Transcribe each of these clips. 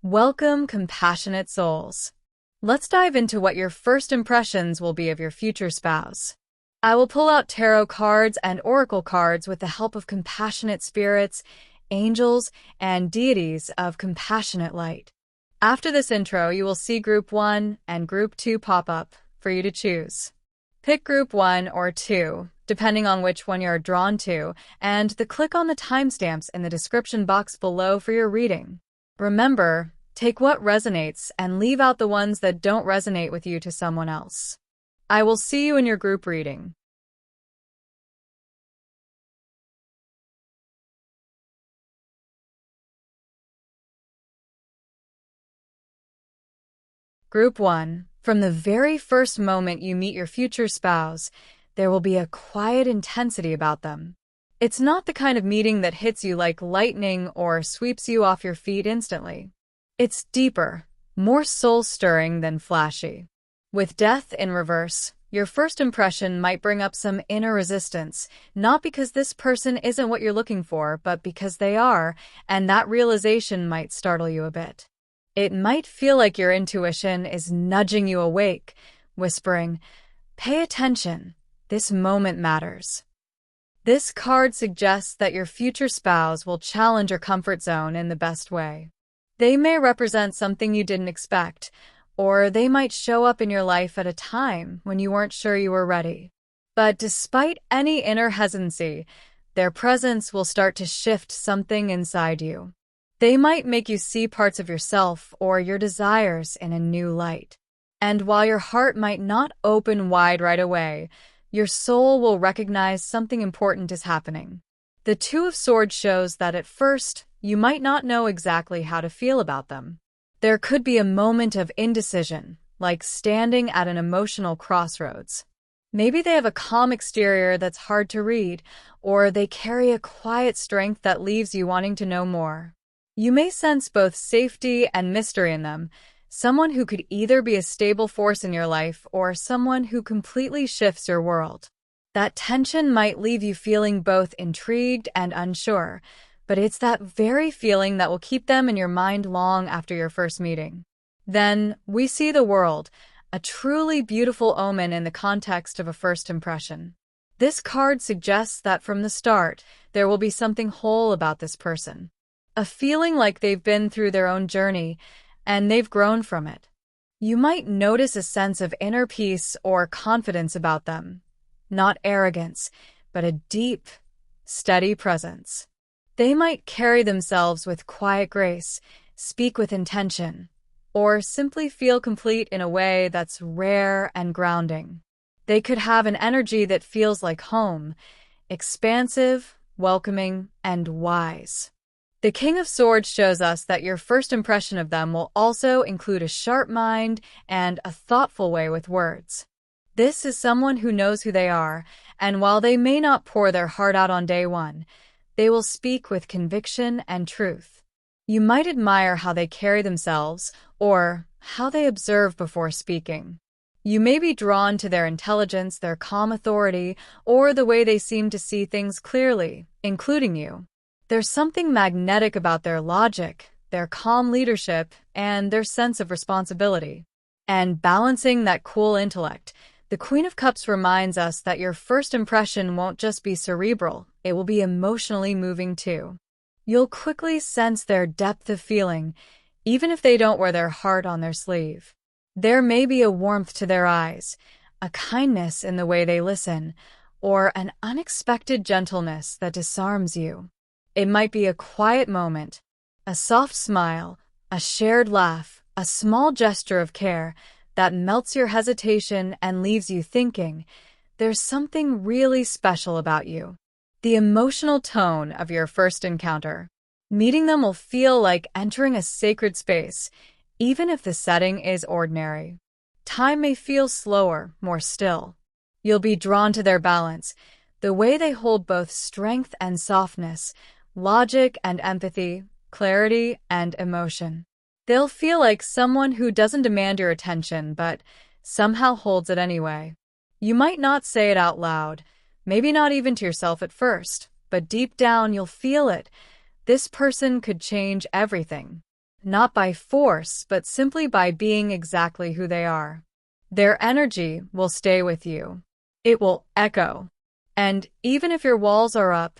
Welcome, compassionate souls. Let's dive into what your first impressions will be of your future spouse. I will pull out tarot cards and oracle cards with the help of compassionate spirits, angels, and deities of compassionate light. After this intro, you will see Group 1 and Group 2 pop up for you to choose. Pick Group 1 or 2, depending on which one you're drawn to, and click on the timestamps in the description box below for your reading. Remember, take what resonates and leave out the ones that don't resonate with you to someone else. I will see you in your group reading. Group 1. From the very first moment you meet your future spouse, there will be a quiet intensity about them. It's not the kind of meeting that hits you like lightning or sweeps you off your feet instantly. It's deeper, more soul-stirring than flashy. With death in reverse, your first impression might bring up some inner resistance, not because this person isn't what you're looking for, but because they are, and that realization might startle you a bit. It might feel like your intuition is nudging you awake, whispering, "Pay attention, this moment matters." This card suggests that your future spouse will challenge your comfort zone in the best way. They may represent something you didn't expect, or they might show up in your life at a time when you weren't sure you were ready. But despite any inner hesitancy, their presence will start to shift something inside you. They might make you see parts of yourself or your desires in a new light. And while your heart might not open wide right away, your soul will recognize something important is happening. The Two of Swords shows that at first, you might not know exactly how to feel about them. There could be a moment of indecision, like standing at an emotional crossroads. Maybe they have a calm exterior that's hard to read, or they carry a quiet strength that leaves you wanting to know more. You may sense both safety and mystery in them, someone who could either be a stable force in your life or someone who completely shifts your world. That tension might leave you feeling both intrigued and unsure, but it's that very feeling that will keep them in your mind long after your first meeting. Then, we see the world, a truly beautiful omen in the context of a first impression. This card suggests that from the start, there will be something whole about this person. A feeling like they've been through their own journey, and they've grown from it. You might notice a sense of inner peace or confidence about them. Not arrogance, but a deep, steady presence. They might carry themselves with quiet grace, speak with intention, or simply feel complete in a way that's rare and grounding. They could have an energy that feels like home, expansive, welcoming, and wise. The King of Swords shows us that your first impression of them will also include a sharp mind and a thoughtful way with words. This is someone who knows who they are, and while they may not pour their heart out on day one, they will speak with conviction and truth. You might admire how they carry themselves or how they observe before speaking. You may be drawn to their intelligence, their calm authority, or the way they seem to see things clearly, including you. There's something magnetic about their logic, their calm leadership, and their sense of responsibility. And balancing that cool intellect, the Queen of Cups reminds us that your first impression won't just be cerebral, it will be emotionally moving too. You'll quickly sense their depth of feeling, even if they don't wear their heart on their sleeve. There may be a warmth to their eyes, a kindness in the way they listen, or an unexpected gentleness that disarms you. It might be a quiet moment, a soft smile, a shared laugh, a small gesture of care that melts your hesitation and leaves you thinking, there's something really special about you. The emotional tone of your first encounter. Meeting them will feel like entering a sacred space, even if the setting is ordinary. Time may feel slower, more still. You'll be drawn to their balance, the way they hold both strength and softness, logic and empathy, clarity and emotion. They'll feel like someone who doesn't demand your attention, but somehow holds it anyway. You might not say it out loud, maybe not even to yourself at first, but deep down you'll feel it. This person could change everything. not by force, but simply by being exactly who they are. Their energy will stay with you. It will echo. And even if your walls are up,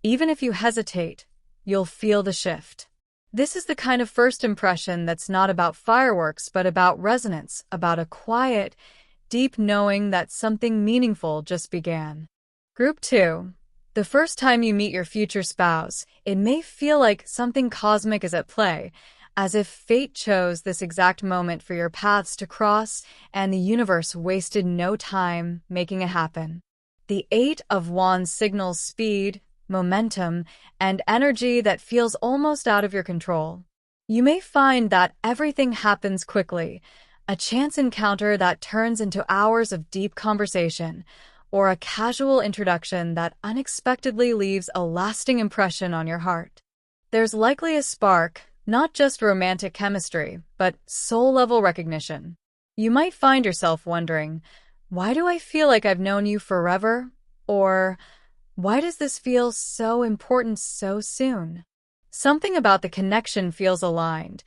even if you hesitate, you'll feel the shift. This is the kind of first impression that's not about fireworks, but about resonance, about a quiet, deep knowing that something meaningful just began. Group 2. The first time you meet your future spouse, it may feel like something cosmic is at play, as if fate chose this exact moment for your paths to cross and the universe wasted no time making it happen. The Eight of Wands signals speed, momentum, and energy that feels almost out of your control. You may find that everything happens quickly, a chance encounter that turns into hours of deep conversation, or a casual introduction that unexpectedly leaves a lasting impression on your heart. There's likely a spark, not just romantic chemistry, but soul-level recognition. You might find yourself wondering, why do I feel like I've known you forever? Or, why does this feel so important so soon? Something about the connection feels aligned,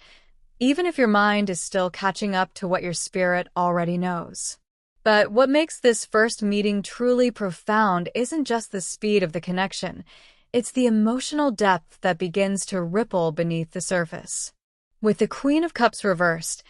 even if your mind is still catching up to what your spirit already knows. But what makes this first meeting truly profound isn't just the speed of the connection, it's the emotional depth that begins to ripple beneath the surface. With the Queen of Cups reversed,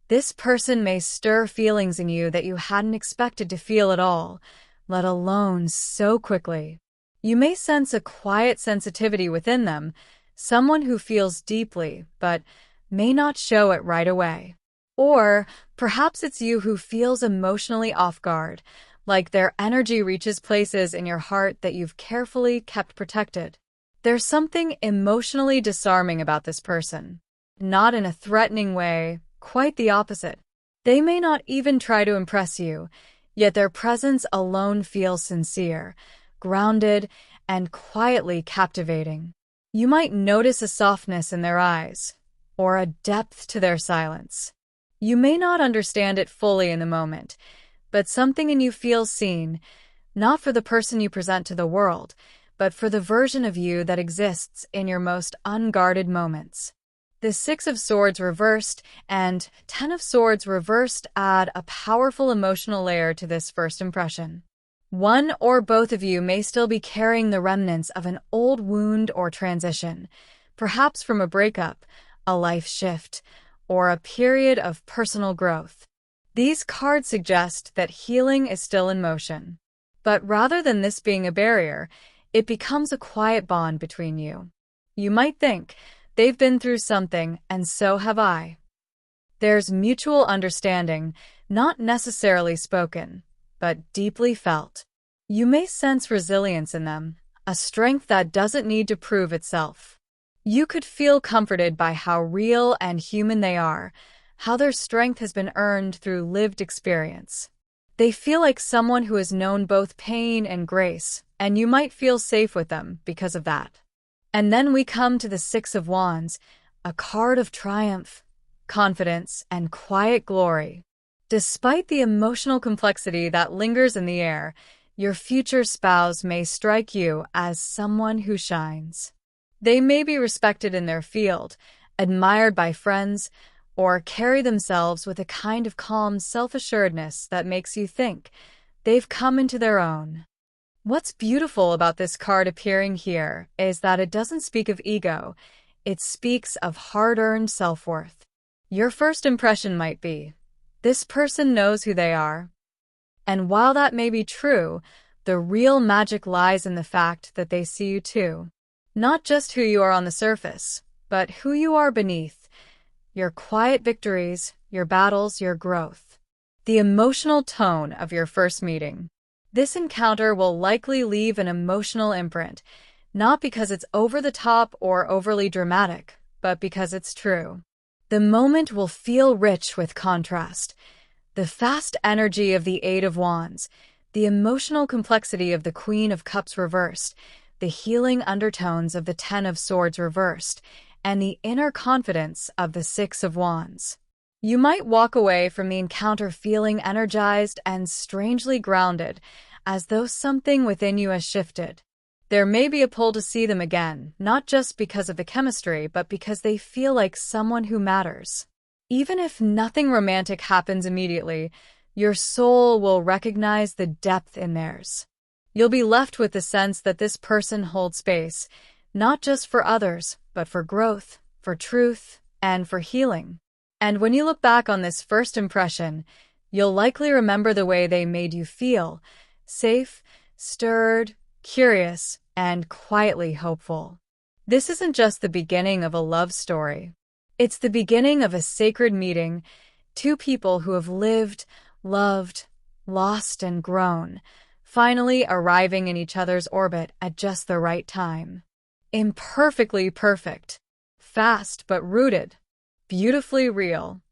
this person may stir feelings in you that you hadn't expected to feel at all, let alone so quickly. You may sense a quiet sensitivity within them, someone who feels deeply, but may not show it right away. Or perhaps it's you who feels emotionally off guard, like their energy reaches places in your heart that you've carefully kept protected. There's something emotionally disarming about this person. Not in a threatening way, quite the opposite. They may not even try to impress you, yet their presence alone feels sincere, grounded, and quietly captivating. You might notice a softness in their eyes, or a depth to their silence. You may not understand it fully in the moment, but something in you feels seen, not for the person you present to the world, but for the version of you that exists in your most unguarded moments. The Six of Swords reversed and Ten of Swords reversed add a powerful emotional layer to this first impression. One or both of you may still be carrying the remnants of an old wound or transition, perhaps from a breakup, a life shift, or a period of personal growth. These cards suggest that healing is still in motion. But rather than this being a barrier, it becomes a quiet bond between you. You might think, they've been through something, and so have I. There's mutual understanding, not necessarily spoken, but deeply felt. You may sense resilience in them, a strength that doesn't need to prove itself. You could feel comforted by how real and human they are, how their strength has been earned through lived experience. They feel like someone who has known both pain and grace, and you might feel safe with them because of that. And then we come to the Six of Wands, a card of triumph, confidence, and quiet glory. Despite the emotional complexity that lingers in the air, your future spouse may strike you as someone who shines. They may be respected in their field, admired by friends, or carry themselves with a kind of calm self-assuredness that makes you think they've come into their own. What's beautiful about this card appearing here is that it doesn't speak of ego, it speaks of hard-earned self-worth. Your first impression might be, this person knows who they are. And while that may be true, the real magic lies in the fact that they see you too. Not just who you are on the surface, but who you are beneath. Your quiet victories, your battles, your growth. The emotional tone of your first meeting. This encounter will likely leave an emotional imprint, not because it's over the top or overly dramatic, but because it's true. The moment will feel rich with contrast. The fast energy of the Eight of Wands, the emotional complexity of the Queen of Cups reversed, the healing undertones of the Ten of Swords reversed, and the inner confidence of the Six of Wands. You might walk away from the encounter feeling energized and strangely grounded, as though something within you has shifted. There may be a pull to see them again, not just because of the chemistry, but because they feel like someone who matters. Even if nothing romantic happens immediately, your soul will recognize the depth in theirs. You'll be left with the sense that this person holds space, not just for others, but for growth, for truth, and for healing. And when you look back on this first impression, you'll likely remember the way they made you feel: safe, stirred, curious, and quietly hopeful. This isn't just the beginning of a love story. It's the beginning of a sacred meeting, two people who have lived, loved, lost, and grown, finally arriving in each other's orbit at just the right time. Imperfectly perfect, fast but rooted, beautifully real.